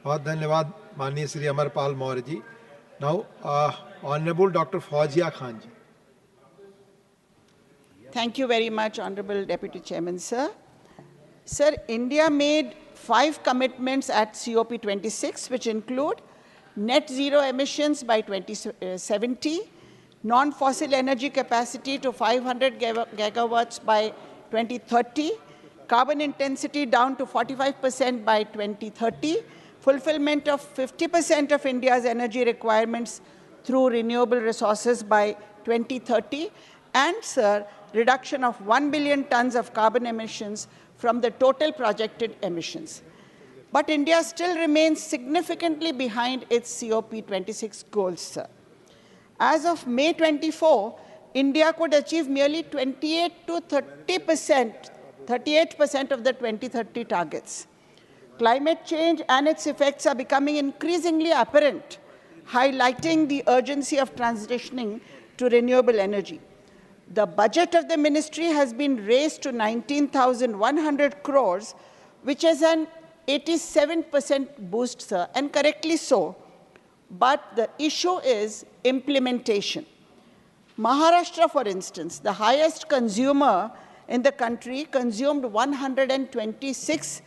बहुत धन्यवाद माननीय Shri Amarpal Maurya ji. Now honourable doctor Fauzia Khan ji. Thank you very much, Honorable Deputy Chairman, sir. Sir, India made 5 commitments at COP26, which include net zero emissions by 2070, non-fossil energy capacity to 500 gigawatts by 2030, carbon intensity down to 45% by 2030, fulfillment of 50% of India's energy requirements through renewable resources by 2030, and, sir, reduction of 1 billion tons of carbon emissions from the total projected emissions. But India still remains significantly behind its COP26 goals, sir. As of May 24, India could achieve merely 28 to 38% of the 2030 targets. Climate change and its effects are becoming increasingly apparent, highlighting the urgency of transitioning to renewable energy. The budget of the ministry has been raised to 19,100 crores, which is an 87% boost, sir, and correctly so. But the issue is implementation. Maharashtra, for instance, the highest consumer in the country, consumed 126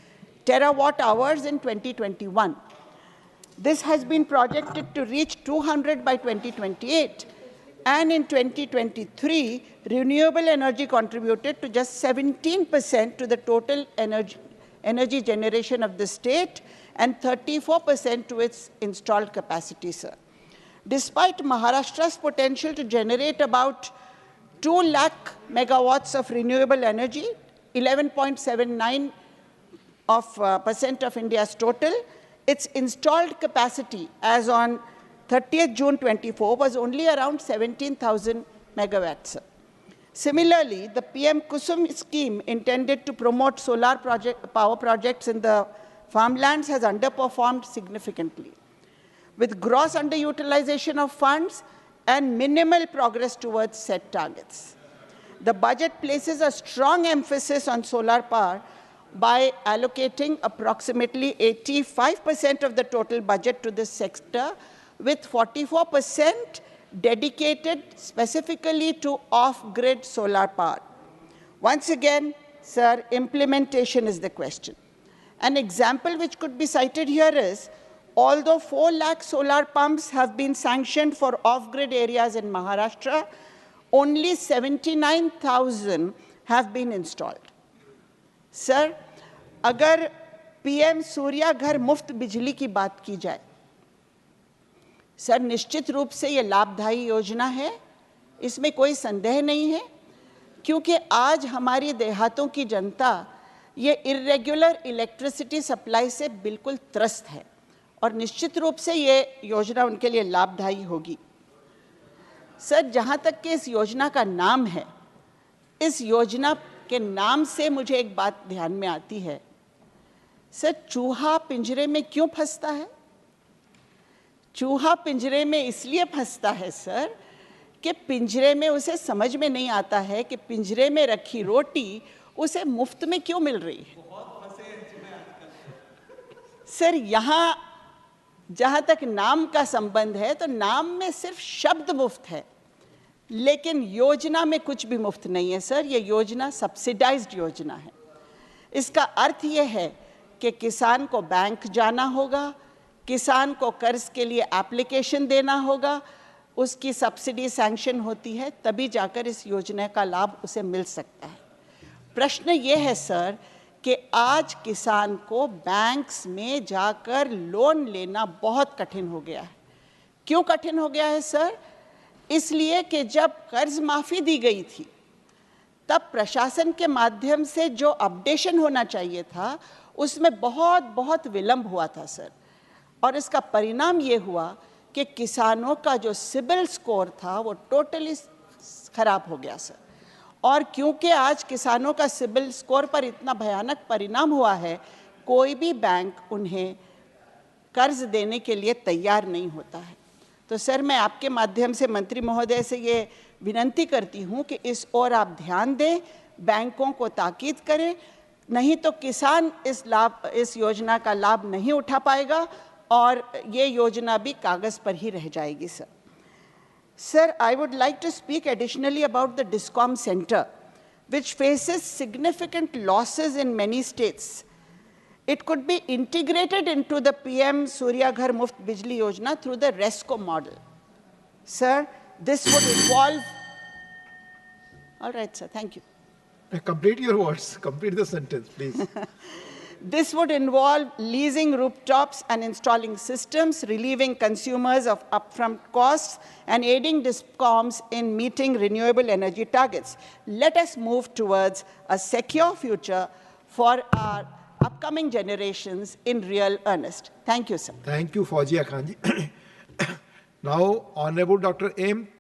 terawatt hours in 2021. This has been projected to reach 200 by 2028. And in 2023, renewable energy contributed to just 17% to the total energy generation of the state and 34% to its installed capacity, sir. Despite Maharashtra's potential to generate about 2 lakh megawatts of renewable energy, 11.79% of India's total, its installed capacity as on 30th June 24 was only around 17,000 megawatts. Similarly, the PM Kusum scheme intended to promote solar power projects in the farmlands has underperformed significantly, with gross underutilization of funds and minimal progress towards set targets. The budget places a strong emphasis on solar power by allocating approximately 85% of the total budget to this sector, with 44% dedicated specifically to off-grid solar power. Once again, sir, implementation is the question. An example which could be cited here is, although 4 lakh solar pumps have been sanctioned for off-grid areas in Maharashtra, only 79,000 have been installed. Sir, अगर PM Surya घर मुफ्त बिजली की बात की जाए, sir, निश्चित रूप से ये लाभदायी योजना है, इसमें कोई संदेह नहीं है, क्योंकि आज हमारी देहातों की जनता ये इर्रेगुलर इलेक्ट्रिसिटी सप्लाई से बिल्कुल त्रस्त है और निश्चित रूप से ये योजना उनके लिए लाभदायी होगी। सर, जहाँ तक कि इस योजना का नाम है, इस योजना के नाम से मुझे एक बात ध्यान में आती है। सर, चूहा पिंजरे में क्यों फंसता है? चूहा पिंजरे में इसलिए फंसता है, सर, कि पिंजरे में उसे समझ में नहीं आता है कि पिंजरे में रखी रोटी उसे मुफ्त में क्यों मिल रही है। सर, यहाँ जहाँ तक नाम का संबंध है, तो नाम में सिर्फ शब्द मुफ्त है, लेकिन योजना में कुछ भी मुफ्त नहीं है, सर। ये योजना सब्सिडाइज्ड योजना है। इसका अर्थ ये है कि किसान को बैंक जाना होगा, किसान को कर्ज के लिए एप्लीकेशन देना होगा, उसकी सब्सिडी सैंक्शन होती है, तभी जाकर इस योजना का लाभ उसे मिल सकता है। प्रश्न ये है, सर, कि आज किसान को बैंक्स में जाकर लोन लेना बहुत कठिन हो गया है। क्यों कठिन हो गया है, सर? इसलिए कि जब कर्ज माफ़ी दी गई थी, तब प्रशासन के माध्यम से जो अपडेशन होना चाहिए था, उसमें बहुत विलंब हुआ था, सर। और इसका परिणाम ये हुआ कि किसानों का जो सिबिल स्कोर था वो टोटली खराब हो गया, सर। और क्योंकि आज किसानों का सिबिल स्कोर पर इतना भयानक परिणाम हुआ है, कोई भी बैंक उन्हें कर्ज देने के लिए तैयार नहीं होता है। तो सर, मैं आपके माध्यम से मंत्री महोदय से ये विनंती करती हूँ कि इस ओर आप ध्यान दें, बैंकों को ताकीद करें, नहीं तो किसान इस योजना का लाभ नहीं उठा पाएगा और ये योजना भी कागज पर ही रह जाएगी sir. Sir, I would like to speak additionally about the DISCOM center, which faces significant losses in many states. It could be integrated into the PM Surya Ghar Muft Bijli Yojana through the RESCO model. Sir, this would involve... All right, sir, thank you. Complete your words. Complete the sentence, please. This would involve leasing rooftops and installing systems, relieving consumers of upfront costs, and aiding DISCOMs in meeting renewable energy targets. Let us move towards a secure future for our upcoming generations in real earnest. Thank you, sir. Thank you, Fauzia Khan ji. Now, Honorable Dr. M.